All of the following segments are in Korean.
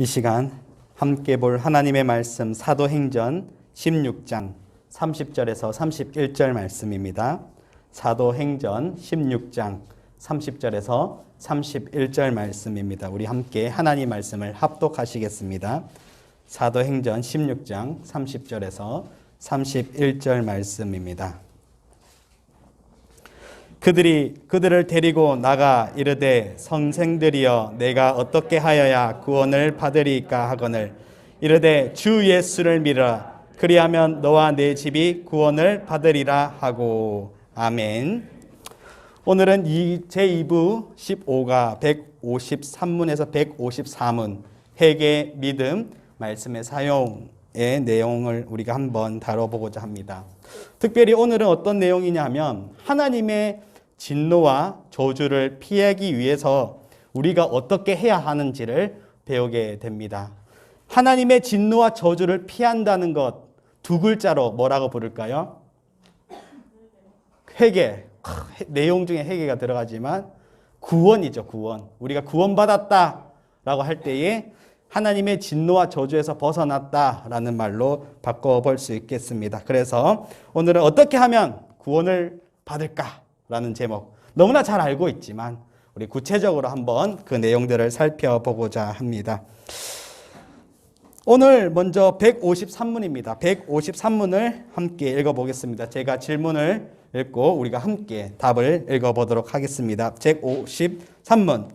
이 시간 함께 볼 하나님의 말씀 사도행전 16장 30절에서 31절 말씀입니다. 사도행전 16장 30절에서 31절 말씀입니다. 우리 함께 하나님 말씀을 합독하시겠습니다. 사도행전 16장 30절에서 31절 말씀입니다. 그들을 데리고 나가 이르되 선생들이여 내가 어떻게 하여야 구원을 받으리까 하거늘 이르되 주 예수를 믿으라 그리하면 너와 내 집이 구원을 받으리라 하고 아멘. 오늘은 제2부 15가 153문에서 154문 회개 믿음 말씀의 사용의 내용을 우리가 한번 다뤄보고자 합니다. 특별히 오늘은 어떤 내용이냐면 하나님의 진노와 저주를 피하기 위해서 우리가 어떻게 해야 하는지를 배우게 됩니다. 하나님의 진노와 저주를 피한다는 것 두 글자로 뭐라고 부를까요? 회개. 내용 중에 회개가 들어가지만 구원이죠. 구원. 우리가 구원받았다라고 할 때에 하나님의 진노와 저주에서 벗어났다라는 말로 바꿔볼 수 있겠습니다. 그래서 오늘은 어떻게 하면 구원을 받을까라는 제목 너무나 잘 알고 있지만 우리 구체적으로 한번 그 내용들을 살펴보고자 합니다. 오늘 먼저 153문입니다. 153문을 함께 읽어보겠습니다. 제가 질문을 읽고 우리가 함께 답을 읽어보도록 하겠습니다. 153문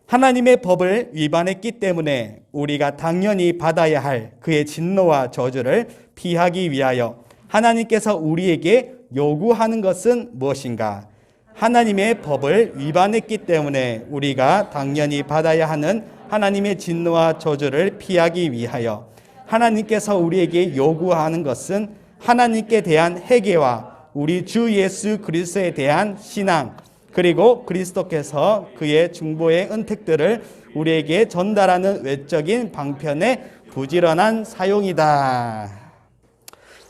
하나님의 법을 위반했기 때문에 우리가 당연히 받아야 할 그의 진노와 저주를 피하기 위하여 하나님께서 우리에게 요구하는 것은 무엇인가? 하나님의 법을 위반했기 때문에 우리가 당연히 받아야 하는 하나님의 진노와 저주를 피하기 위하여 하나님께서 우리에게 요구하는 것은 하나님께 대한 회개와 우리 주 예수 그리스도에 대한 신앙 그리고 그리스도께서 그의 중보의 은택들을 우리에게 전달하는 외적인 방편의 부지런한 사용이다.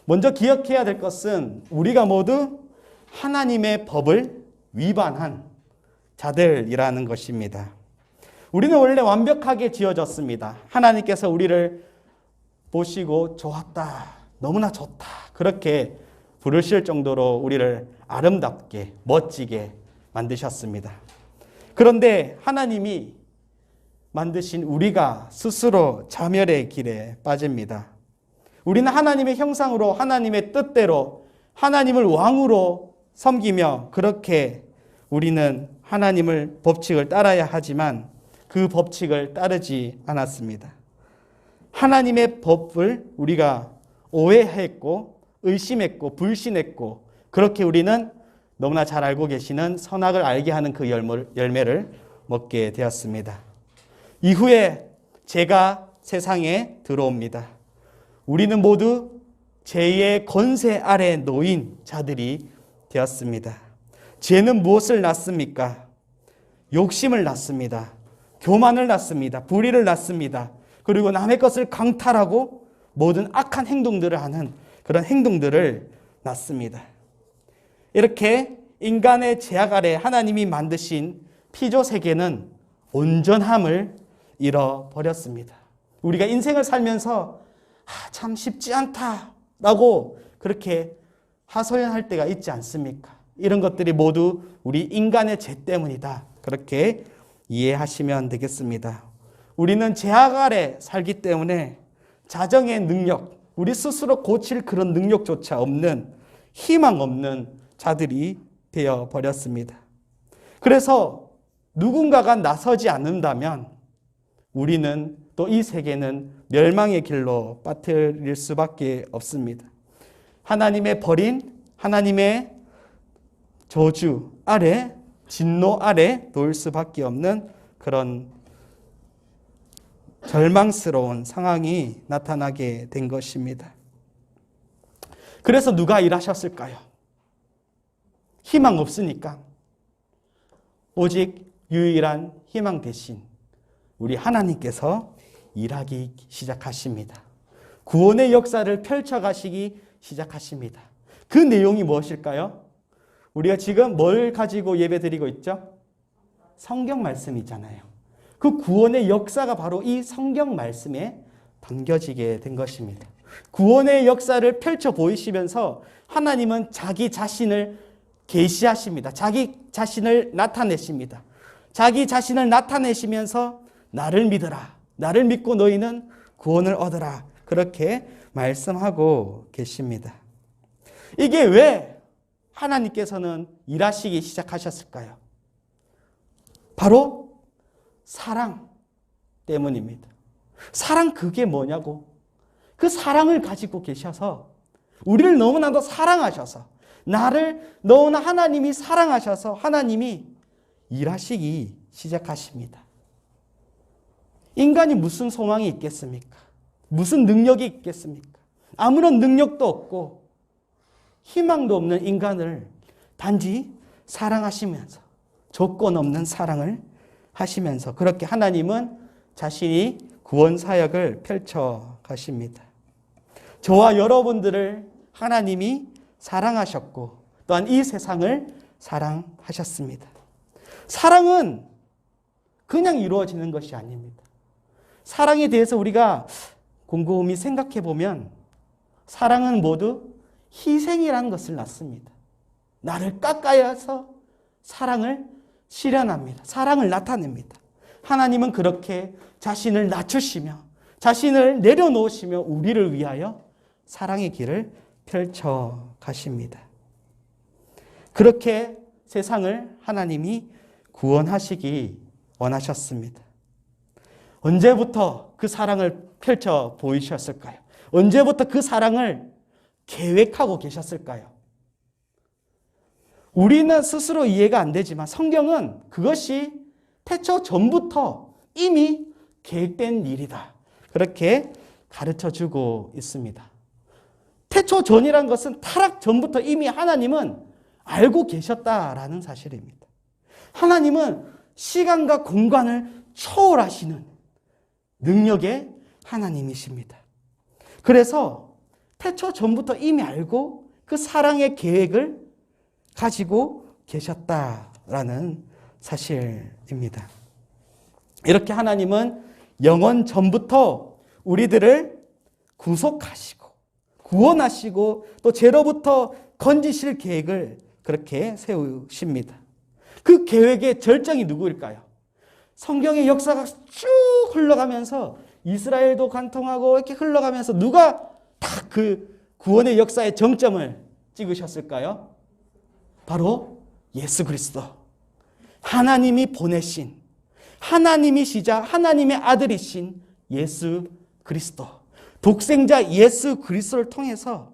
먼저 기억해야 될 것은 우리가 모두 하나님의 법을 위반한 자들이라는 것입니다. 우리는 원래 완벽하게 지어졌습니다. 하나님께서 우리를 보시고 좋았다, 너무나 좋다 그렇게 부르실 정도로 우리를 아름답게 멋지게 만드셨습니다. 그런데 하나님이 만드신 우리가 스스로 자멸의 길에 빠집니다. 우리는 하나님의 형상으로 하나님의 뜻대로 하나님을 왕으로 섬기며 그렇게 우리는 하나님을 법칙을 따라야 하지만 그 법칙을 따르지 않았습니다. 하나님의 법을 우리가 오해했고 의심했고 불신했고 그렇게 우리는 너무나 잘 알고 계시는 선악을 알게 하는 그 열매를 먹게 되었습니다. 이후에 죄가 세상에 들어옵니다. 우리는 모두 죄의 권세 아래 놓인 자들이 되었습니다. 죄는 무엇을 낳습니까? 욕심을 낳습니다. 교만을 낳습니다. 불의를 낳습니다. 그리고 남의 것을 강탈하고 모든 악한 행동들을 하는 그런 행동들을 낳습니다. 이렇게 인간의 제약 아래 하나님이 만드신 피조 세계는 온전함을 잃어버렸습니다. 우리가 인생을 살면서 참 쉽지 않다라고 그렇게 하소연할 때가 있지 않습니까? 이런 것들이 모두 우리 인간의 죄 때문이다. 그렇게 이해하시면 되겠습니다. 우리는 제약 아래 살기 때문에 자정의 능력, 우리 스스로 고칠 그런 능력조차 없는 희망 없는 자들이 되어버렸습니다. 그래서 누군가가 나서지 않는다면 우리는 또 이 세계는 멸망의 길로 빠뜨릴 수밖에 없습니다. 하나님의 버린 하나님의 저주 아래 진노 아래 놓일 수밖에 없는 그런 절망스러운 상황이 나타나게 된 것입니다. 그래서 누가 일하셨을까요? 희망 없으니까 오직 유일한 희망 대신 우리 하나님께서 일하기 시작하십니다. 구원의 역사를 펼쳐가시기 시작하십니다. 그 내용이 무엇일까요? 우리가 지금 뭘 가지고 예배 드리고 있죠? 성경 말씀이잖아요. 그 구원의 역사가 바로 이 성경 말씀에 담겨지게 된 것입니다. 구원의 역사를 펼쳐 보이시면서 하나님은 자기 자신을 계시하십니다. 자기 자신을 나타내십니다. 자기 자신을 나타내시면서 나를 믿어라. 나를 믿고 너희는 구원을 얻어라. 그렇게 말씀하고 계십니다. 이게 왜 하나님께서는 일하시기 시작하셨을까요? 바로 사랑 때문입니다. 사랑 그게 뭐냐고. 그 사랑을 가지고 계셔서 우리를 너무나도 사랑하셔서 나를 너무나 하나님이 사랑하셔서 하나님이 일하시기 시작하십니다. 인간이 무슨 소망이 있겠습니까? 무슨 능력이 있겠습니까? 아무런 능력도 없고 희망도 없는 인간을 단지 사랑하시면서 조건 없는 사랑을 하시면서 그렇게 하나님은 자신이 구원 사역을 펼쳐 가십니다. 저와 여러분들을 하나님이 사랑하셨고 또한 이 세상을 사랑하셨습니다. 사랑은 그냥 이루어지는 것이 아닙니다. 사랑에 대해서 우리가 곰곰이 생각해 보면 사랑은 모두 희생이라는 것을 낳습니다. 나를 깎아야서 사랑을 실현합니다. 사랑을 나타냅니다. 하나님은 그렇게 자신을 낮추시며 자신을 내려놓으시며 우리를 위하여 사랑의 길을 펼쳐 가십니다. 그렇게 세상을 하나님이 구원하시기 원하셨습니다. 언제부터 그 사랑을 펼쳐 보이셨을까요? 언제부터 그 사랑을 계획하고 계셨을까요? 우리는 스스로 이해가 안 되지만 성경은 그것이 태초 전부터 이미 계획된 일이다. 그렇게 가르쳐주고 있습니다. 태초 전이란 것은 타락 전부터 이미 하나님은 알고 계셨다라는 사실입니다. 하나님은 시간과 공간을 초월하시는 능력의 하나님이십니다. 그래서 태초 전부터 이미 알고 그 사랑의 계획을 가지고 계셨다라는 사실입니다. 이렇게 하나님은 영원 전부터 우리들을 구속하시고 구원하시고 또 죄로부터 건지실 계획을 그렇게 세우십니다. 그 계획의 절정이 누구일까요? 성경의 역사가 쭉 흘러가면서 이스라엘도 관통하고 이렇게 흘러가면서 누가 딱 그 구원의 역사의 정점을 찍으셨을까요? 바로 예수 그리스도. 하나님이 보내신 하나님이시자 하나님의 아들이신 예수 그리스도. 독생자 예수 그리스도를 통해서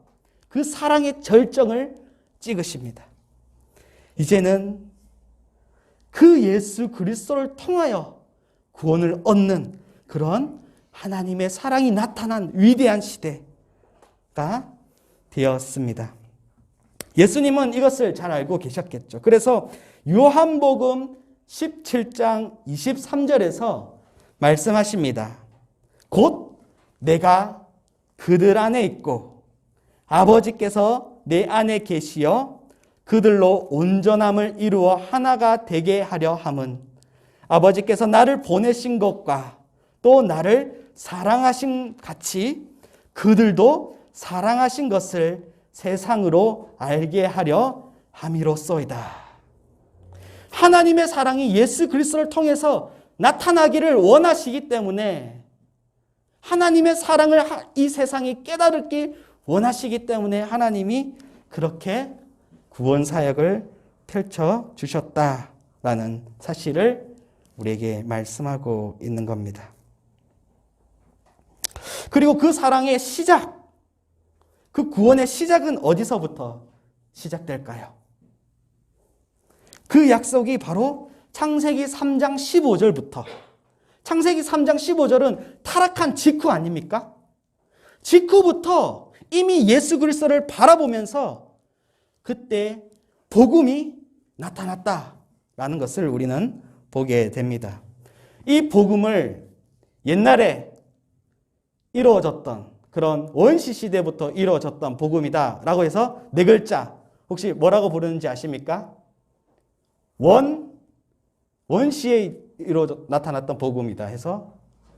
그 사랑의 절정을 찍으십니다. 이제는 그 예수 그리스도를 통하여 구원을 얻는 그런 하나님의 사랑이 나타난 위대한 시대가 되었습니다. 예수님은 이것을 잘 알고 계셨겠죠. 그래서 요한복음 17장 23절에서 말씀하십니다. 곧 내가 그들 안에 있고 아버지께서 내 안에 계시어 그들로 온전함을 이루어 하나가 되게 하려 함은 아버지께서 나를 보내신 것과 또 나를 사랑하신 같이 그들도 사랑하신 것을 세상으로 알게 하려 함이로소이다. 하나님의 사랑이 예수 그리스도를 통해서 나타나기를 원하시기 때문에 하나님의 사랑을 이 세상이 깨달기 원하시기 때문에 하나님이 그렇게 구원 사역을 펼쳐 주셨다라는 사실을 우리에게 말씀하고 있는 겁니다. 그리고 그 사랑의 시작, 그 구원의 시작은 어디서부터 시작될까요? 그 약속이 바로 창세기 3장 15절부터. 창세기 3장 15절은 타락한 직후 아닙니까? 직후부터 이미 예수 그리스도를 바라보면서 그때 복음이 나타났다라는 것을 우리는 보게 됩니다. 이 복음을 옛날에 이루어졌던 그런 원시 시대부터 이루어졌던 복음이다라고 해서 네 글자 혹시 뭐라고 부르는지 아십니까? 원시의 나타났던 복음이다 해서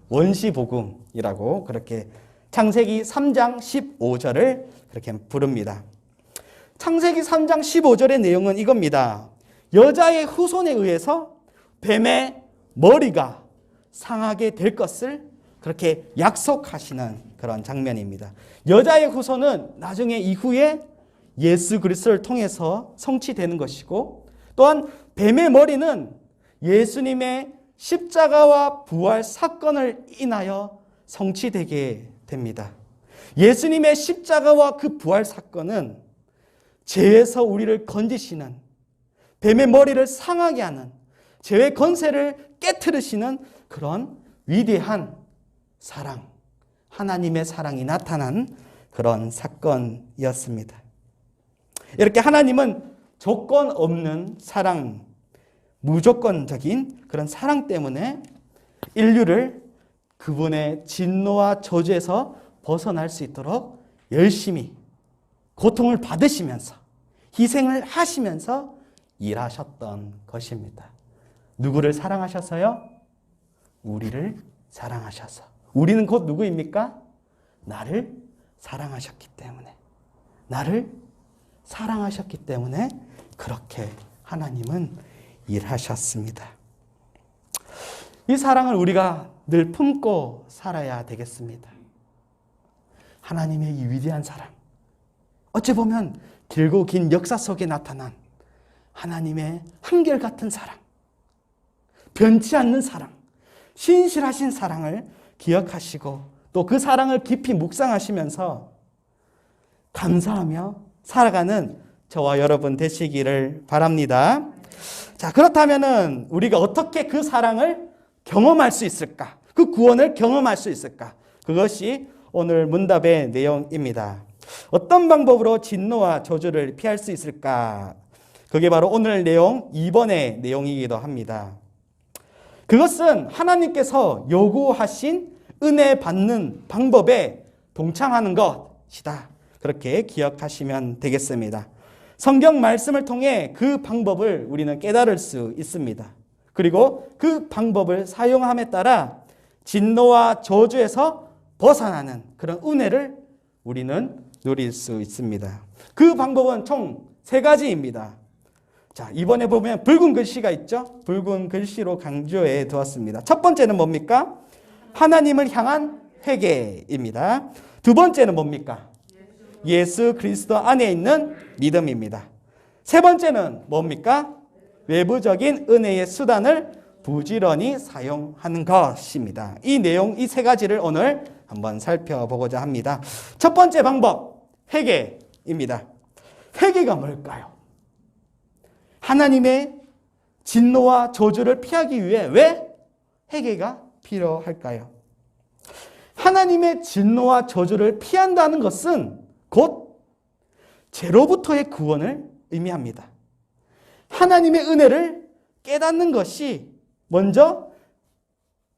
원시복음이라고 그렇게 창세기 3장 15절을 그렇게 부릅니다. 창세기 3장 15절의 내용은 이겁니다. 여자의 후손에 의해서 뱀의 머리가 상하게 될 것을 그렇게 약속하시는 그런 장면입니다. 여자의 후손은 나중에 이후에 예수 그리스도를 통해서 성취되는 것이고, 또한 뱀의 머리는 예수님의 십자가와 부활 사건을 인하여 성취되게 됩니다. 예수님의 십자가와 그 부활 사건은 죄에서 우리를 건지시는, 뱀의 머리를 상하게 하는, 죄의 권세를 깨트리시는 그런 위대한 사랑, 하나님의 사랑이 나타난 그런 사건이었습니다. 이렇게 하나님은 조건 없는 사랑, 무조건적인 그런 사랑 때문에 인류를 그분의 진노와 저주에서 벗어날 수 있도록 열심히 고통을 받으시면서 희생을 하시면서 일하셨던 것입니다. 누구를 사랑하셔서요? 우리를 사랑하셔서. 우리는 곧 누구입니까? 나를 사랑하셨기 때문에. 나를 사랑하셨기 때문에 그렇게 하나님은 일하셨습니다. 이 사랑을 우리가 늘 품고 살아야 되겠습니다. 하나님의 이 위대한 사랑, 어찌 보면 길고 긴 역사 속에 나타난 하나님의 한결같은 사랑, 변치 않는 사랑, 신실하신 사랑을 기억하시고 또 그 사랑을 깊이 묵상하시면서 감사하며 살아가는 저와 여러분 되시기를 바랍니다. 자, 그렇다면은 우리가 어떻게 그 사랑을 경험할 수 있을까? 그 구원을 경험할 수 있을까? 그것이 오늘 문답의 내용입니다. 어떤 방법으로 진노와 저주를 피할 수 있을까? 그게 바로 오늘 내용 2번의 내용이기도 합니다. 그것은 하나님께서 요구하신 은혜 받는 방법에 동참하는 것이다. 그렇게 기억하시면 되겠습니다. 성경 말씀을 통해 그 방법을 우리는 깨달을 수 있습니다. 그리고 그 방법을 사용함에 따라 진노와 저주에서 벗어나는 그런 은혜를 우리는 누릴 수 있습니다. 그 방법은 총 3가지입니다. 자, 이번에 보면 붉은 글씨가 있죠? 붉은 글씨로 강조해 두었습니다. 첫 번째는 뭡니까? 하나님을 향한 회개입니다. 두 번째는 뭡니까? 예수 그리스도 안에 있는 믿음입니다. 세 번째는 뭡니까? 외부적인 은혜의 수단을 부지런히 사용하는 것입니다. 이 내용, 이 3가지를 오늘 한번 살펴보고자 합니다. 첫 번째 방법, 회개입니다. 회개가 뭘까요? 하나님의 진노와 저주를 피하기 위해 왜 회개가 필요할까요? 하나님의 진노와 저주를 피한다는 것은 곧 죄로부터의 구원을 의미합니다. 하나님의 은혜를 깨닫는 것이 먼저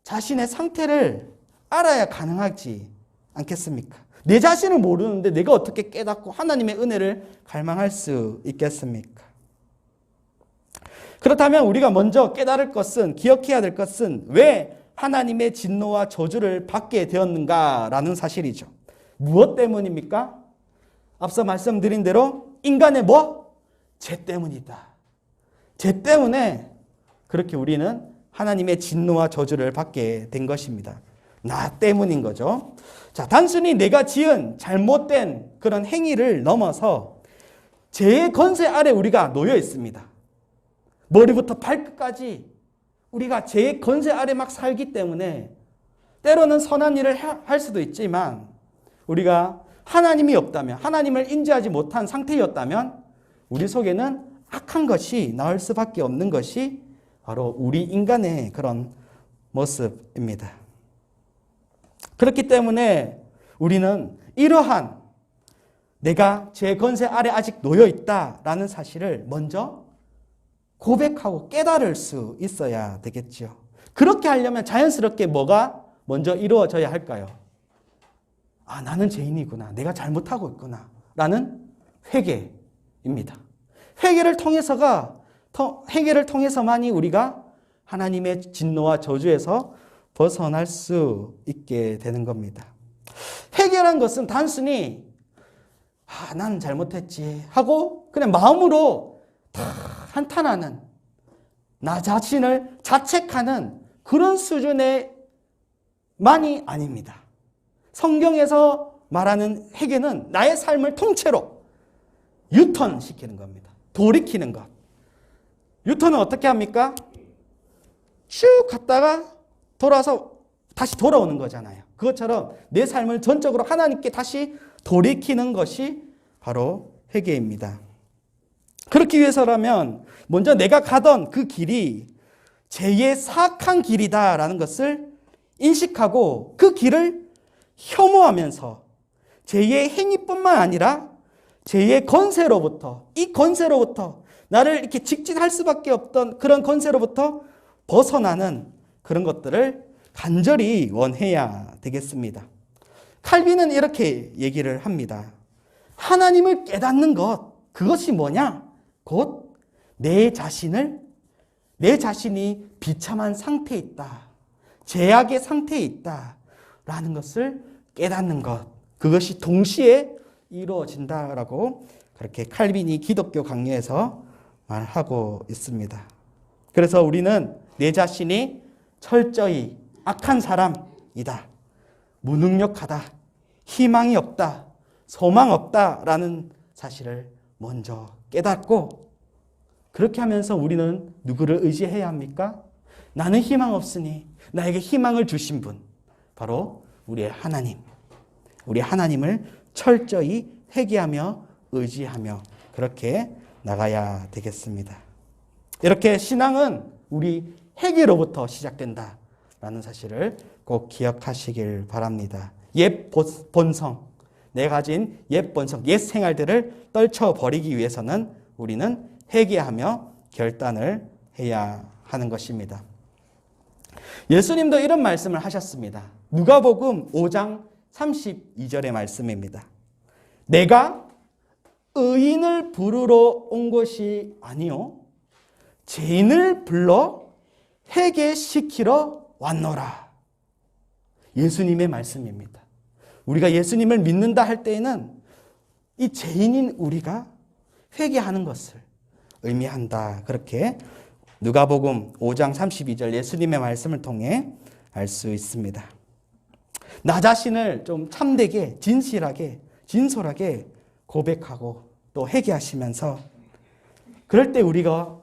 자신의 상태를 알아야 가능하지 않겠습니까? 내 자신을 모르는데 내가 어떻게 깨닫고 하나님의 은혜를 갈망할 수 있겠습니까? 그렇다면 우리가 먼저 깨달을 것은, 기억해야 될 것은 왜 하나님의 진노와 저주를 받게 되었는가라는 사실이죠. 무엇 때문입니까? 앞서 말씀드린 대로 인간의 죄 때문이다. 죄 때문에 그렇게 우리는 하나님의 진노와 저주를 받게 된 것입니다. 나 때문인 거죠. 자, 단순히 내가 지은 잘못된 그런 행위를 넘어서 죄의 권세 아래 우리가 놓여 있습니다. 머리부터 발끝까지 우리가 죄의 권세 아래 막 살기 때문에 때로는 선한 일을 할 수도 있지만 우리가 하나님이 없다면, 하나님을 인지하지 못한 상태였다면 우리 속에는 악한 것이 나올 수밖에 없는 것이 바로 우리 인간의 그런 모습입니다. 그렇기 때문에 우리는 이러한 내가 죄의 권세 아래 아직 놓여 있다라는 사실을 먼저 고백하고 깨달을 수 있어야 되겠죠. 그렇게 하려면 자연스럽게 뭐가 먼저 이루어져야 할까요? 아, 나는 죄인이구나. 내가 잘못하고 있구나. 라는 회개입니다. 회개를 통해서만이 우리가 하나님의 진노와 저주에서 벗어날 수 있게 되는 겁니다. 회개란 것은 단순히 난 잘못했지 하고 그냥 마음으로 다 한탄하는, 나 자신을 자책하는 그런 수준의 만이 아닙니다. 성경에서 말하는 회개는 나의 삶을 통째로 유턴시키는 겁니다. 돌이키는 것. 유턴은 어떻게 합니까? 쭉 갔다가 돌아서 다시 돌아오는 거잖아요. 그것처럼 내 삶을 전적으로 하나님께 다시 돌이키는 것이 바로 회개입니다. 그렇기 위해서라면 먼저 내가 가던 그 길이 죄의 사악한 길이다라는 것을 인식하고 그 길을 혐오하면서 죄의 행위뿐만 아니라 죄의 권세로부터, 이 권세로부터 나를 이렇게 직진할 수밖에 없던 그런 권세로부터 벗어나는 그런 것들을 간절히 원해야 되겠습니다. 칼빈은 이렇게 얘기를 합니다. 하나님을 깨닫는 것, 그것이 뭐냐? 곧 내 자신이 비참한 상태에 있다, 죄악의 상태에 있다라는 것을 깨닫는 것, 그것이 동시에 이루어진다라고 그렇게 칼빈이 기독교 강요에서 말하고 있습니다. 그래서 우리는 내 자신이 철저히 악한 사람이다, 무능력하다, 희망이 없다, 소망 없다라는 사실을 먼저 깨닫고, 그렇게 하면서 우리는 누구를 의지해야 합니까? 나는 희망 없으니 나에게 희망을 주신 분, 바로 우리의 하나님. 우리 하나님을 철저히 회개하며 의지하며 그렇게 나가야 되겠습니다. 이렇게 신앙은 우리 회개로부터 시작된다라는 사실을 꼭 기억하시길 바랍니다. 옛 본성, 내가 가진 옛 본성, 옛 생활들을 떨쳐버리기 위해서는 우리는 회개하며 결단을 해야 하는 것입니다. 예수님도 이런 말씀을 하셨습니다. 누가복음 5장 32절의 말씀입니다. 내가 의인을 부르러 온 것이 아니요 죄인을 불러 회개시키러 왔노라. 예수님의 말씀입니다. 우리가 예수님을 믿는다 할 때에는 이 죄인인 우리가 회개하는 것을 의미한다. 그렇게 누가복음 5장 32절 예수님의 말씀을 통해 알 수 있습니다. 나 자신을 좀 참되게, 진실하게, 진솔하게 고백하고 또 회개하시면서, 그럴 때 우리가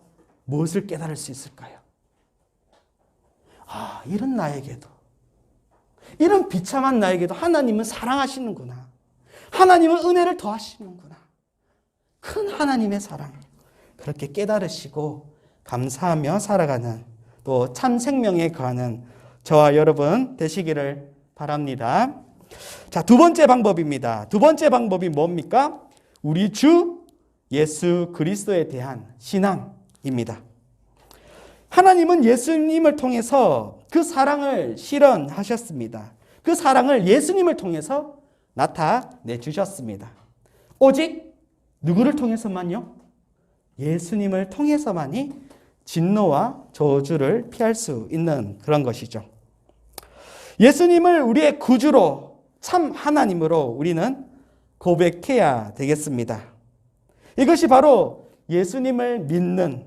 무엇을 깨달을 수 있을까요? 이런 나에게도, 이런 비참한 나에게도 하나님은 사랑하시는구나. 하나님은 은혜를 더하시는구나. 큰 하나님의 사랑. 그렇게 깨달으시고 감사하며 살아가는, 또 참 생명에 거하는 저와 여러분 되시기를 바랍니다. 자, 두 번째 방법입니다. 두 번째 방법이 뭡니까? 우리 주 예수 그리스도에 대한 신앙입니다. 하나님은 예수님을 통해서 그 사랑을 실현하셨습니다. 그 사랑을 예수님을 통해서 나타내 주셨습니다. 오직 누구를 통해서만요? 예수님을 통해서만이 진노와 저주를 피할 수 있는 그런 것이죠. 예수님을 우리의 구주로, 참 하나님으로 우리는 고백해야 되겠습니다. 이것이 바로 예수님을 믿는,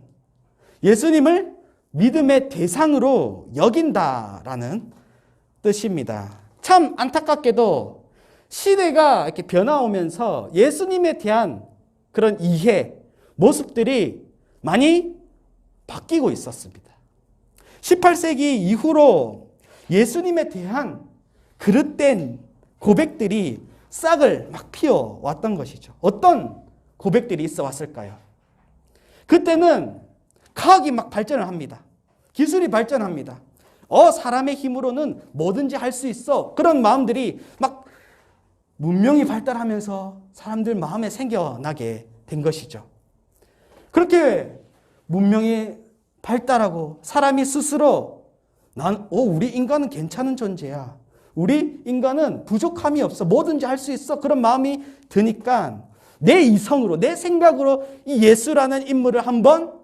예수님을 믿음의 대상으로 여긴다라는 뜻입니다. 참 안타깝게도 시대가 이렇게 변화오면서 예수님에 대한 그런 이해, 모습들이 많이 바뀌고 있었습니다. 18세기 이후로 예수님에 대한 그릇된 고백들이 싹을 막 피워왔던 것이죠. 어떤 고백들이 있어 왔을까요? 그때는 과학이 막 발전을 합니다. 기술이 발전합니다. 사람의 힘으로는 뭐든지 할 수 있어. 그런 마음들이 막 문명이 발달하면서 사람들 마음에 생겨나게 된 것이죠. 그렇게 문명이 발달하고 사람이 스스로 우리 인간은 괜찮은 존재야. 우리 인간은 부족함이 없어. 뭐든지 할 수 있어. 그런 마음이 드니까 내 이성으로, 내 생각으로 이 예수라는 인물을 한번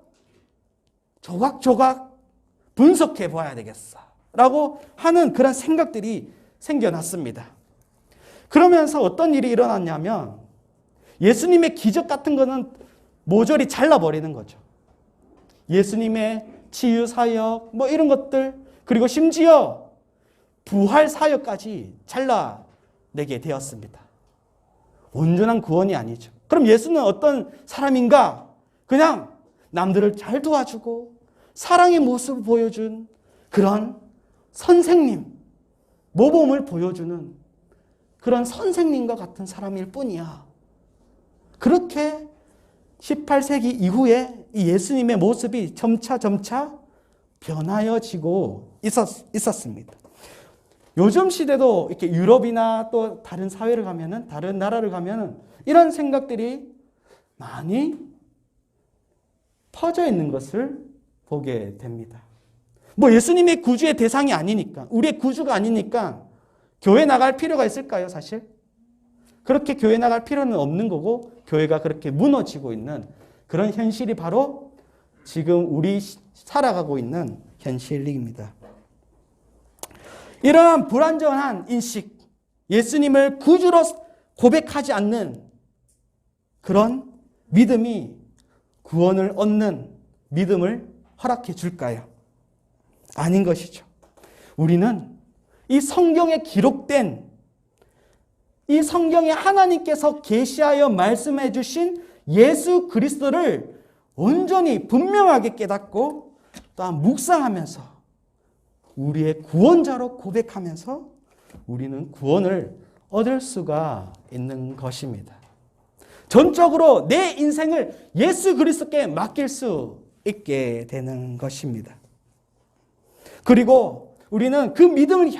조각조각 분석해 봐야 되겠어 라고 하는 그런 생각들이 생겨났습니다. 그러면서 어떤 일이 일어났냐면 예수님의 기적 같은 거는 모조리 잘라버리는 거죠. 예수님의 치유 사역 뭐 이런 것들, 그리고 심지어 부활 사역까지 잘라내게 되었습니다. 온전한 구원이 아니죠. 그럼 예수는 어떤 사람인가? 그냥 남들을 잘 도와주고 사랑의 모습을 보여준 그런 선생님, 모범을 보여주는 그런 선생님과 같은 사람일 뿐이야. 그렇게 18세기 이후에 이 예수님의 모습이 점차 변하여지고 있었습니다. 요즘 시대도 이렇게 유럽이나 또 다른 사회를 가면은, 다른 나라를 가면은 이런 생각들이 많이 퍼져 있는 것을 보게 됩니다. 뭐 예수님의 구주의 대상이 아니니까, 우리의 구주가 아니니까 교회 나갈 필요가 있을까요, 사실? 그렇게 교회 나갈 필요는 없는 거고, 교회가 그렇게 무너지고 있는 그런 현실이 바로 지금 우리 살아가고 있는 현실입니다. 이러한 불완전한 인식, 예수님을 구주로 고백하지 않는 그런 믿음이 구원을 얻는 믿음을 허락해 줄까요? 아닌 것이죠. 우리는 이 성경에 기록된, 이 성경에 하나님께서 계시하여 말씀해 주신 예수 그리스도를 온전히 분명하게 깨닫고 또한 묵상하면서 우리의 구원자로 고백하면서 우리는 구원을 얻을 수가 있는 것입니다. 전적으로 내 인생을 예수 그리스도께 맡길 수 있게 되는 것입니다. 그리고 우리는 그 믿음을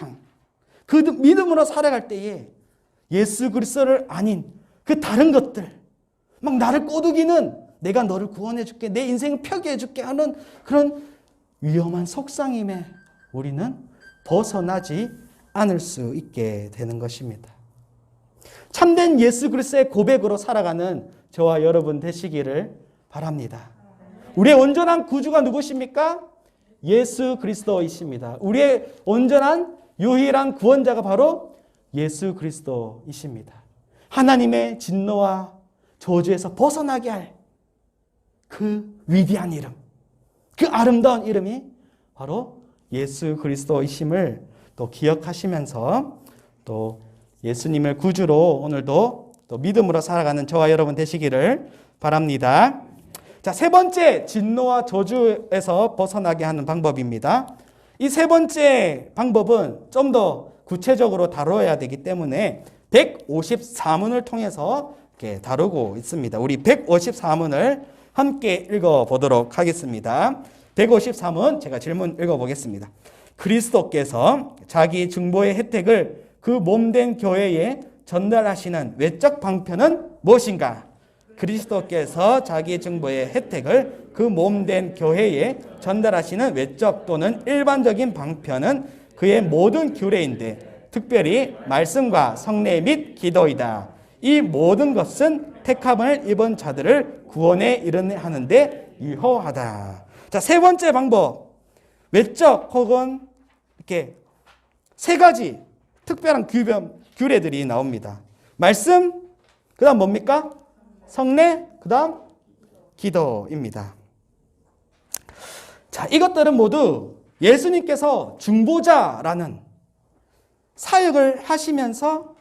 그 믿음으로 살아갈 때에 예수 그리스도를 아닌 그 다른 것들, 막 나를 꼬드기는 내가 너를 구원해 줄게, 내 인생을 펴게 해 줄게 하는 그런 위험한 속상임에 우리는 벗어나지 않을 수 있게 되는 것입니다. 참된 예수 그리스도의 고백으로 살아가는 저와 여러분 되시기를 바랍니다. 우리의 온전한 구주가 누구십니까? 예수 그리스도이십니다. 우리의 온전한 유일한 구원자가 바로 예수 그리스도이십니다. 하나님의 진노와 저주에서 벗어나게 할 그 위대한 이름, 그 아름다운 이름이 바로 예수 그리스도이심을 또 기억하시면서 또 예수님을 구주로 오늘도 또 믿음으로 살아가는 저와 여러분 되시기를 바랍니다. 자, 세 번째, 진노와 저주에서 벗어나게 하는 방법입니다. 이 세 번째 방법은 좀 더 구체적으로 다뤄야 되기 때문에 154문을 통해서 이렇게 다루고 있습니다. 우리 154문을 함께 읽어보도록 하겠습니다. 153문 제가 질문 읽어보겠습니다. 그리스도께서 자기 중보의 혜택을 그 몸된 교회에 전달하시는 외적 방편은 무엇인가? 그리스도께서 자기 중보의 혜택을 그 몸된 교회에 전달하시는 외적 또는 일반적인 방편은 그의 모든 규례인데 특별히 말씀과 성례 및 기도이다. 이 모든 것은 택함을 입은 자들을 구원에 이르게 하는데 유효하다. 자, 세 번째 방법, 외적 혹은 이렇게 세 가지 특별한 규례들이 나옵니다. 말씀, 그 다음 뭡니까? 성례, 그 다음 기도입니다. 자, 이것들은 모두 예수님께서 중보자라는 사역을 하시면서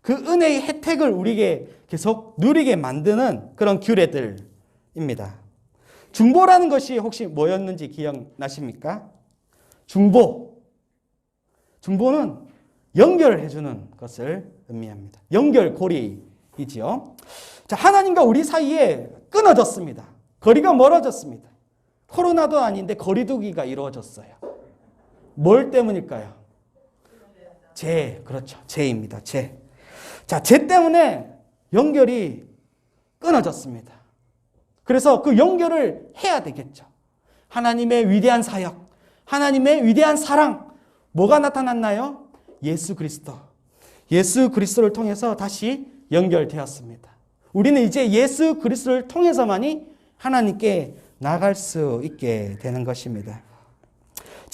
그 은혜의 혜택을 우리에게 계속 누리게 만드는 그런 규례들입니다. 중보라는 것이 혹시 뭐였는지 기억나십니까? 중보는 연결해 주는 것을 의미합니다. 연결고리이지요. 자, 하나님과 우리 사이에 끊어졌습니다. 거리가 멀어졌습니다. 코로나도 아닌데 거리두기가 이루어졌어요. 뭘 때문일까요? 그렇죠. 죄입니다. 죄. 자, 죄 때문에 연결이 끊어졌습니다. 그래서 그 연결을 해야 되겠죠. 하나님의 위대한 사역, 하나님의 위대한 사랑, 뭐가 나타났나요? 예수 그리스도. 예수 그리스도를 통해서 다시 연결되었습니다. 우리는 이제 예수 그리스도를 통해서만이 하나님께 나갈 수 있게 되는 것입니다.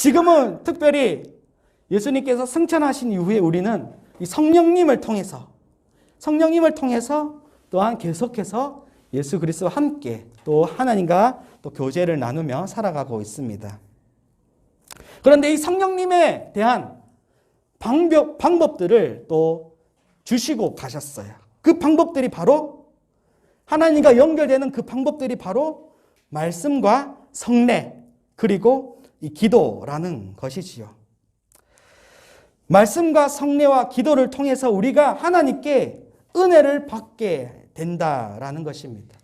지금은 특별히 예수님께서 승천하신 이후에 우리는 이 성령님을 통해서 또한 계속해서 예수 그리스도와 함께 또 하나님과 또 교제를 나누며 살아가고 있습니다. 그런데 이 성령님에 대한 방법들을 또 주시고 가셨어요. 그 방법들이 바로 하나님과 연결되는 그 방법들이 바로 말씀과 성례 그리고 이 기도라는 것이지요. 말씀과 성례와 기도를 통해서 우리가 하나님께 은혜를 받게 된다라는 것입니다.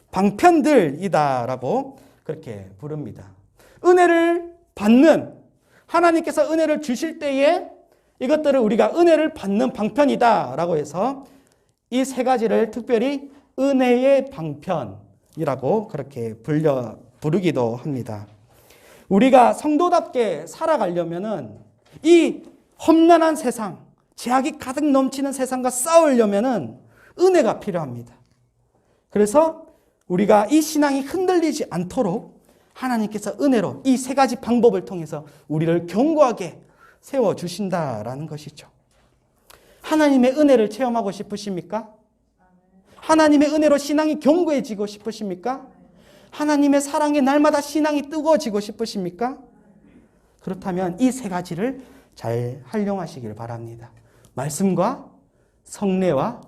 방편들이다라고 그렇게 부릅니다. 은혜를 받는 하나님께서 은혜를 주실 때에 이것들을 우리가 은혜를 받는 방편이다라고 해서 이 세 가지를 특별히 은혜의 방편이라고 그렇게 부르기도 합니다. 우리가 성도답게 살아가려면은 이 험난한 세상, 죄악이 가득 넘치는 세상과 싸우려면은 은혜가 필요합니다. 그래서 우리가 이 신앙이 흔들리지 않도록 하나님께서 은혜로 이 세 가지 방법을 통해서 우리를 견고하게 세워주신다라는 것이죠. 하나님의 은혜를 체험하고 싶으십니까? 하나님의 은혜로 신앙이 견고해지고 싶으십니까? 하나님의 사랑에 날마다 신앙이 뜨거워지고 싶으십니까? 그렇다면 이 세 가지를 잘 활용하시길 바랍니다. 말씀과 성례와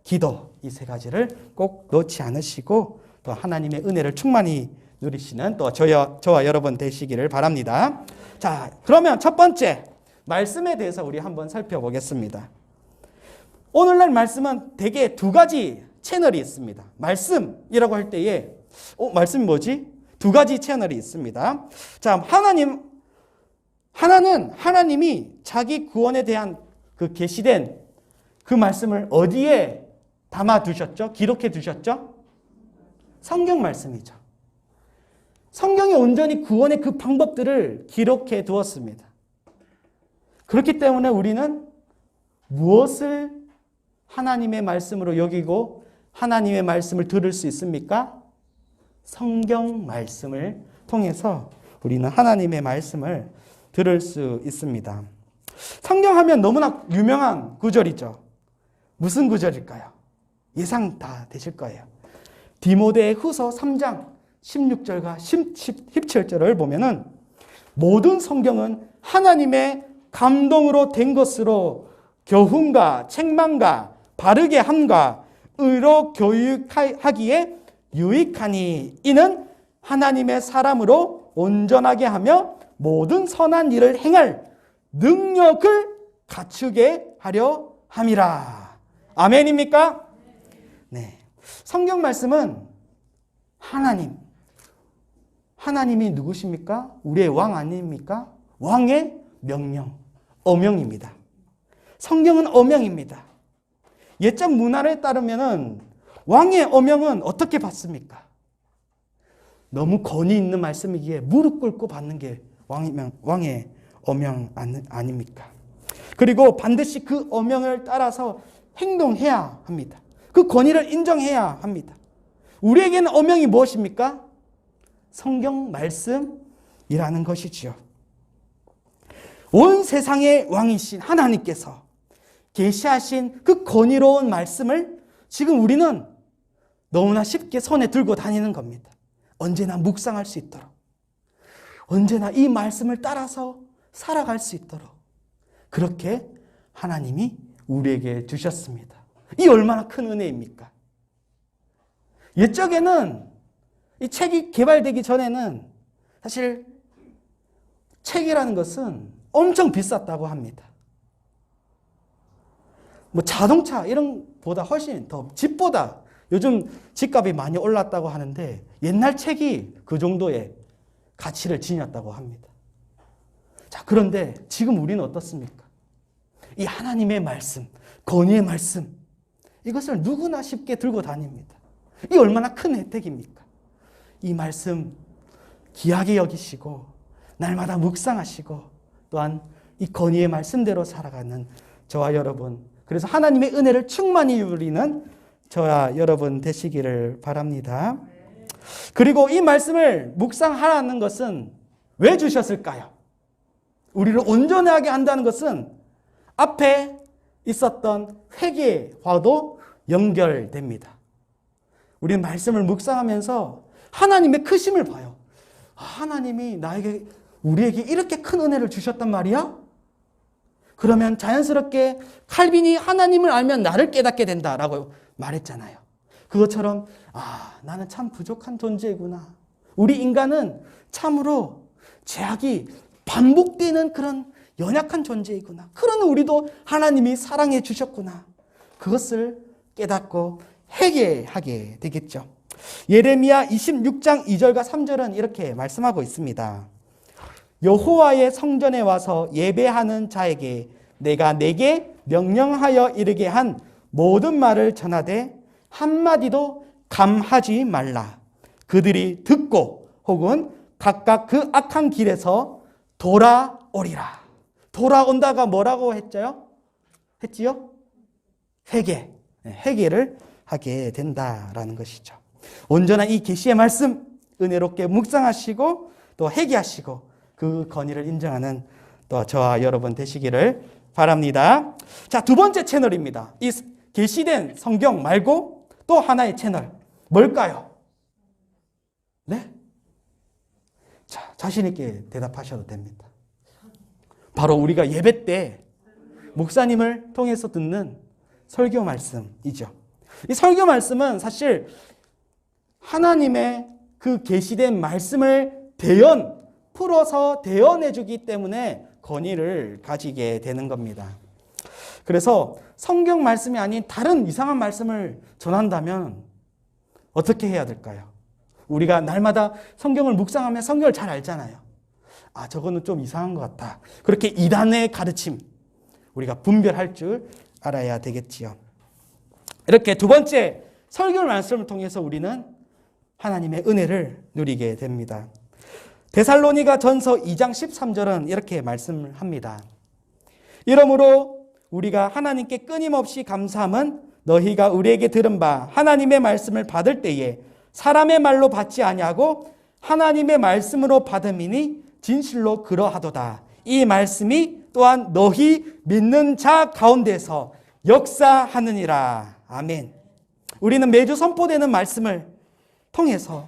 기도, 이 세 가지를 꼭 놓지 않으시고 또 하나님의 은혜를 충만히 누리시는 또 저와 여러분 되시기를 바랍니다. 자, 그러면 첫 번째 말씀에 대해서 우리 한번 살펴보겠습니다. 오늘날 말씀은 대개 두 가지 채널이 있습니다. 말씀이라고 할 때에 말씀이 뭐지? 두 가지 채널이 있습니다. 자, 하나는 하나님이 자기 구원에 대한 그 계시된 그 말씀을 어디에 담아 두셨죠? 기록해 두셨죠? 성경 말씀이죠. 성경이 온전히 구원의 그 방법들을 기록해 두었습니다. 그렇기 때문에 우리는 무엇을 하나님의 말씀으로 여기고 하나님의 말씀을 들을 수 있습니까? 성경 말씀을 통해서 우리는 하나님의 말씀을 들을 수 있습니다. 성경하면 너무나 유명한 구절이죠. 무슨 구절일까요? 예상 다 되실 거예요. 디모데 후서 3장 16절과 17절을 보면은 모든 성경은 하나님의 감동으로 된 것으로 교훈과 책망과 바르게 함과 의로 교육하기에 유익하니 이는 하나님의 사람으로 온전하게 하며 모든 선한 일을 행할 능력을 갖추게 하려 함이라. 아멘입니까? 네. 성경 말씀은 하나님이 누구십니까? 우리의 왕 아닙니까? 왕의 명령, 어명입니다. 성경은 어명입니다. 옛적 문화에 따르면은 왕의 어명은 어떻게 받습니까? 너무 권위 있는 말씀이기에 무릎 꿇고 받는 게 왕의 어명 아닙니까? 그리고 반드시 그 어명을 따라서 행동해야 합니다. 그 권위를 인정해야 합니다. 우리에게는 어명이 무엇입니까? 성경 말씀이라는 것이지요. 온 세상의 왕이신 하나님께서 계시하신 그 권위로운 말씀을 지금 우리는 너무나 쉽게 손에 들고 다니는 겁니다. 언제나 묵상할 수 있도록, 언제나 이 말씀을 따라서 살아갈 수 있도록 그렇게 하나님이 우리에게 주셨습니다. 이 얼마나 큰 은혜입니까? 옛적에는 이 책이 개발되기 전에는 사실 책이라는 것은 엄청 비쌌다고 합니다. 뭐 자동차 이런 보다 훨씬 더 집보다 요즘 집값이 많이 올랐다고 하는데 옛날 책이 그 정도의 가치를 지녔다고 합니다. 자, 그런데 지금 우리는 어떻습니까? 이 하나님의 말씀, 권위의 말씀, 이것을 누구나 쉽게 들고 다닙니다. 이 얼마나 큰 혜택입니까? 이 말씀 귀하게 여기시고 날마다 묵상하시고 또한 이 권위의 말씀대로 살아가는 저와 여러분, 그래서 하나님의 은혜를 충만히 누리는 저와 여러분 되시기를 바랍니다. 그리고 이 말씀을 묵상하라는 것은 왜 주셨을까요? 우리를 온전하게 한다는 것은 앞에 있었던 회개와도 연결됩니다. 우리는 말씀을 묵상하면서 하나님의 크심을 봐요. 하나님이 우리에게 이렇게 큰 은혜를 주셨단 말이야? 그러면 자연스럽게 칼빈이 하나님을 알면 나를 깨닫게 된다라고 말했잖아요. 그것처럼 나는 참 부족한 존재구나. 우리 인간은 참으로 죄악이 반복되는 그런 연약한 존재이구나. 그러나 우리도 하나님이 사랑해 주셨구나. 그것을 깨닫고 회개하게 되겠죠. 예레미야 26장 2절과 3절은 이렇게 말씀하고 있습니다. 여호와의 성전에 와서 예배하는 자에게 내가 내게 명령하여 이르게 한 모든 말을 전하되 한마디도 감하지 말라. 그들이 듣고 혹은 각각 그 악한 길에서 돌아오리라. 돌아온다가 뭐라고 했지요? 회개를 하게 된다라는 것이죠. 온전한 이 계시의 말씀 은혜롭게 묵상하시고 또 회개하시고 그 건의를 인정하는 또 저와 여러분 되시기를 바랍니다. 자, 두 번째 채널입니다. 이 계시된 성경 말고 또 하나의 채널 뭘까요? 네? 자, 자신 있게 대답하셔도 됩니다. 바로 우리가 예배 때 목사님을 통해서 듣는 설교 말씀이죠. 이 설교 말씀은 사실 하나님의 그 계시된 말씀을 풀어서 대언해 주기 때문에 권위를 가지게 되는 겁니다. 그래서 성경 말씀이 아닌 다른 이상한 말씀을 전한다면 어떻게 해야 될까요? 우리가 날마다 성경을 묵상하면 성경을 잘 알잖아요. 저거는 좀 이상한 것 같다. 그렇게 이단의 가르침 우리가 분별할 줄 알아야 되겠지요. 이렇게 두 번째 설교 말씀을 통해서 우리는 하나님의 은혜를 누리게 됩니다. 데살로니가 전서 2장 13절은 이렇게 말씀을 합니다. 이러므로 우리가 하나님께 끊임없이 감사함은 너희가 우리에게 들은 바 하나님의 말씀을 받을 때에 사람의 말로 받지 아니하고 하나님의 말씀으로 받음이니 진실로 그러하도다. 이 말씀이 또한 너희 믿는 자 가운데서 역사하느니라. 아멘. 우리는 매주 선포되는 말씀을 통해서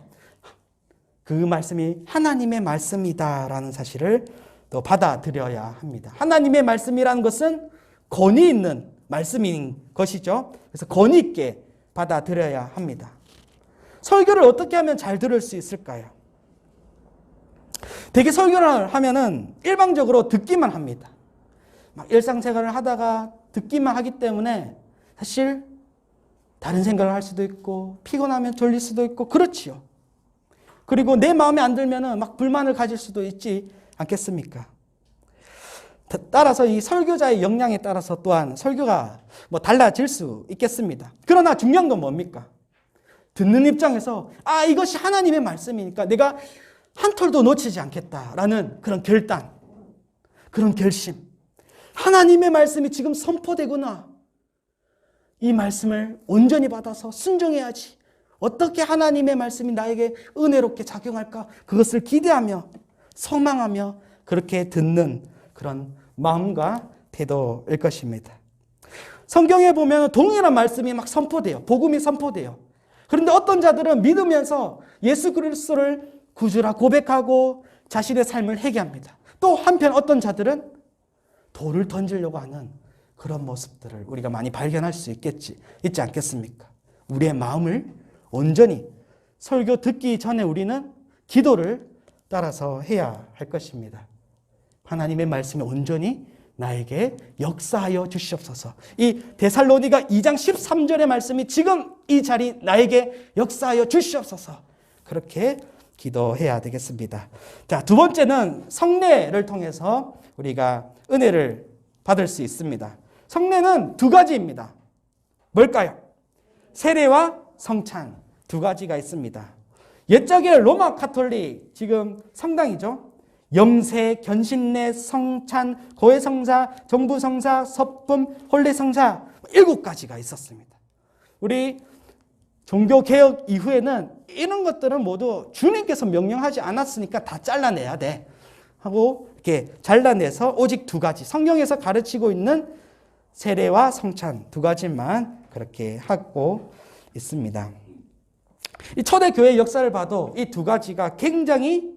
그 말씀이 하나님의 말씀이다라는 사실을 또 받아들여야 합니다. 하나님의 말씀이라는 것은 권위 있는 말씀인 것이죠. 그래서 권위 있게 받아들여야 합니다. 설교를 어떻게 하면 잘 들을 수 있을까요? 되게 설교를 하면은 일방적으로 듣기만 합니다. 막 일상생활을 하다가 듣기만 하기 때문에 사실 다른 생각을 할 수도 있고 피곤하면 졸릴 수도 있고 그렇지요. 그리고 내 마음에 안 들면은 막 불만을 가질 수도 있지 않겠습니까? 따라서 이 설교자의 역량에 따라서 또한 설교가 달라질 수 있겠습니다. 그러나 중요한 건 뭡니까? 듣는 입장에서 이것이 하나님의 말씀이니까 내가 한 톨도 놓치지 않겠다라는 그런 결단, 그런 결심. 하나님의 말씀이 지금 선포되구나. 이 말씀을 온전히 받아서 순종해야지. 어떻게 하나님의 말씀이 나에게 은혜롭게 작용할까? 그것을 기대하며 소망하며 그렇게 듣는 그런 마음과 태도일 것입니다. 성경에 보면 동일한 말씀이 막 선포돼요. 복음이 선포돼요. 그런데 어떤 자들은 믿으면서 예수 그리스도를 구주라 고백하고 자신의 삶을 회개합니다. 또 한편 어떤 자들은 돌을 던지려고 하는 그런 모습들을 우리가 많이 발견할 수 있지 않겠습니까? 우리의 마음을 온전히 설교 듣기 전에 우리는 기도를 따라서 해야 할 것입니다. 하나님의 말씀이 온전히 나에게 역사하여 주시옵소서. 이 데살로니가 2장 13절의 말씀이 지금 이 자리 나에게 역사하여 주시옵소서. 그렇게 기도해야 되겠습니다. 자, 두 번째는 성례를 통해서 우리가 은혜를 받을 수 있습니다. 성례는 두 가지입니다. 뭘까요? 세례와 성찬 두 가지가 있습니다. 옛적에 로마 카톨릭 지금 성당이죠. 영세, 견신례, 성찬, 고해성사, 정부성사, 섭금, 혼례성사 7가지가 있었습니다. 우리 종교개혁 이후에는 이런 것들은 모두 주님께서 명령하지 않았으니까 다 잘라내야 돼 하고 이렇게 잘라내서 오직 두 가지, 성경에서 가르치고 있는 세례와 성찬 두 가지만 그렇게 하고 있습니다. 이 초대교회 역사를 봐도 이 두 가지가 굉장히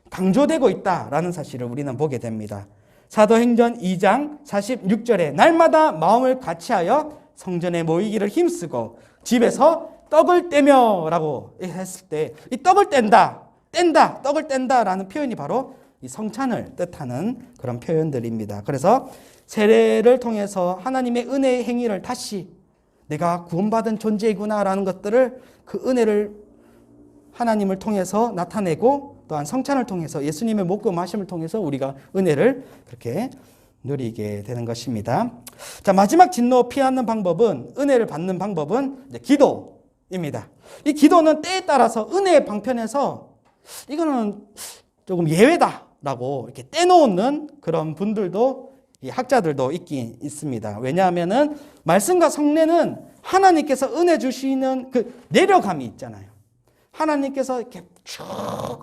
강조되고 있다라는 사실을 우리는 보게 됩니다. 사도행전 2장 46절에 날마다 마음을 같이하여 성전에 모이기를 힘쓰고 집에서 떡을 떼며 라고 했을 때 이 떡을 뗀다, 떡을 뗀다라는 표현이 바로 이 성찬을 뜻하는 그런 표현들입니다. 그래서 세례를 통해서 하나님의 은혜의 행위를 다시 내가 구원받은 존재이구나라는 것들을 그 은혜를 하나님을 통해서 나타내고 또한 성찬을 통해서 예수님의 목금하심을 통해서 우리가 은혜를 그렇게 누리게 되는 것입니다. 자, 마지막 진노 피하는 방법은 은혜를 받는 방법은 이제 기도입니다. 이 기도는 때에 따라서 은혜의 방편에서 이거는 조금 예외다라고 이렇게 떼놓는 그런 분들도 이 학자들도 있긴 있습니다. 왜냐하면은 말씀과 성례는 하나님께서 은혜 주시는 그 내려감이 있잖아요. 하나님께서 이렇게 쭉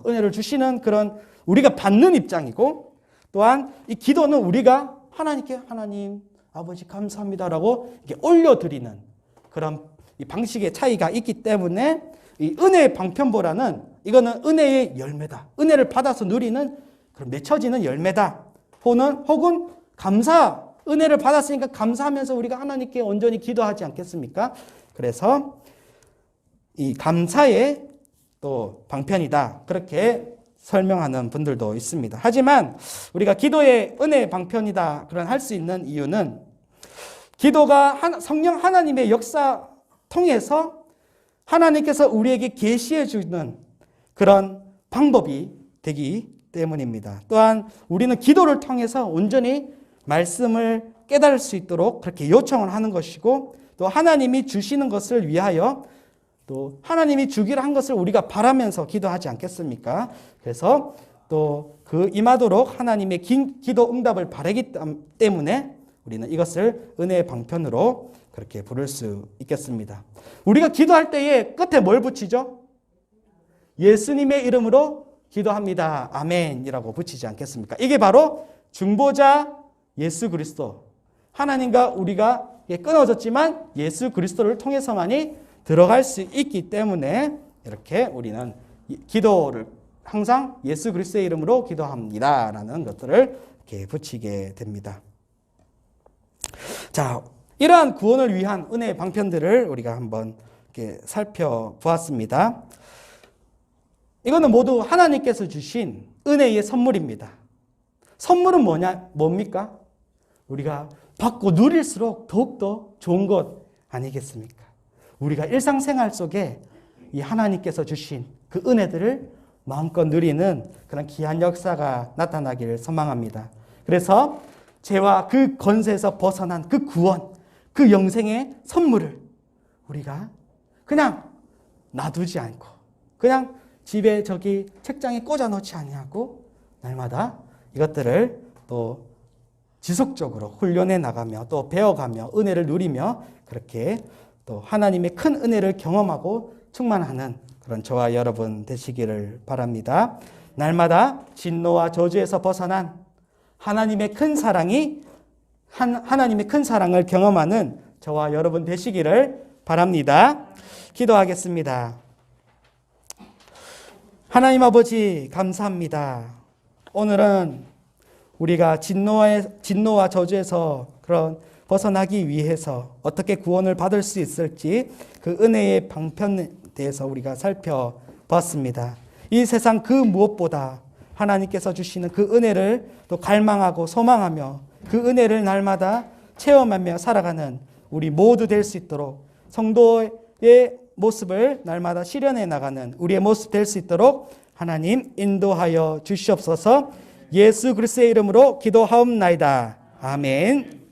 은혜를 주시는 그런 우리가 받는 입장이고 또한 이 기도는 우리가 하나님께 하나님 아버지 감사합니다라고 이렇게 올려드리는 그런 이 방식의 차이가 있기 때문에 이 은혜의 방편보다는 이거는 은혜의 열매다. 은혜를 받아서 누리는 그런 맺혀지는 열매다. 혹은 감사, 은혜를 받았으니까 감사하면서 우리가 하나님께 온전히 기도하지 않겠습니까? 그래서 이 감사의 또 방편이다. 그렇게 설명하는 분들도 있습니다. 하지만 우리가 기도의 은혜의 방편이다. 그런 할 수 있는 이유는 기도가 성령 하나님의 역사 통해서 하나님께서 우리에게 계시해 주는 그런 방법이 되기 때문입니다. 또한 우리는 기도를 통해서 온전히 말씀을 깨달을 수 있도록 그렇게 요청을 하는 것이고 또 하나님이 주시는 것을 위하여 또 하나님이 주기로 한 것을 우리가 바라면서 기도하지 않겠습니까? 그래서 또 그 임하도록 하나님의 기도 응답을 바라기 때문에 우리는 이것을 은혜의 방편으로 그렇게 부를 수 있겠습니다. 우리가 기도할 때에 끝에 뭘 붙이죠? 예수님의 이름으로 기도합니다. 아멘이라고 붙이지 않겠습니까? 이게 바로 중보자 예수 그리스도. 하나님과 우리가 끊어졌지만 예수 그리스도를 통해서만이 들어갈 수 있기 때문에 이렇게 우리는 기도를 항상 예수 그리스도의 이름으로 기도합니다라는 것들을 이렇게 붙이게 됩니다. 자, 이러한 구원을 위한 은혜의 방편들을 우리가 한번 이렇게 살펴보았습니다. 이거는 모두 하나님께서 주신 은혜의 선물입니다. 선물은 뭡니까? 우리가 받고 누릴수록 더욱더 좋은 것 아니겠습니까? 우리가 일상생활 속에 이 하나님께서 주신 그 은혜들을 마음껏 누리는 그런 귀한 역사가 나타나기를 소망합니다. 그래서 죄와 그 권세에서 벗어난 그 구원, 그 영생의 선물을 우리가 그냥 놔두지 않고 그냥 집에 저기 책장에 꽂아놓지 아니하고 날마다 이것들을 또 지속적으로 훈련해 나가며 또 배워가며 은혜를 누리며 그렇게 또 하나님의 큰 은혜를 경험하고 충만하는 그런 저와 여러분 되시기를 바랍니다. 날마다 진노와 저주에서 벗어난 하나님의 큰 사랑이 하나님의 큰 사랑을 경험하는 저와 여러분 되시기를 바랍니다. 기도하겠습니다. 하나님 아버지 감사합니다. 오늘은 우리가 진노와 저주에서 그런 벗어나기 위해서 어떻게 구원을 받을 수 있을지 그 은혜의 방편에 대해서 우리가 살펴봤습니다. 이 세상 그 무엇보다 하나님께서 주시는 그 은혜를 또 갈망하고 소망하며 그 은혜를 날마다 체험하며 살아가는 우리 모두 될 수 있도록 성도의 모습을 날마다 실현해 나가는 우리의 모습 될 수 있도록 하나님 인도하여 주시옵소서. 예수 그리스도의 이름으로 기도하옵나이다. 아멘.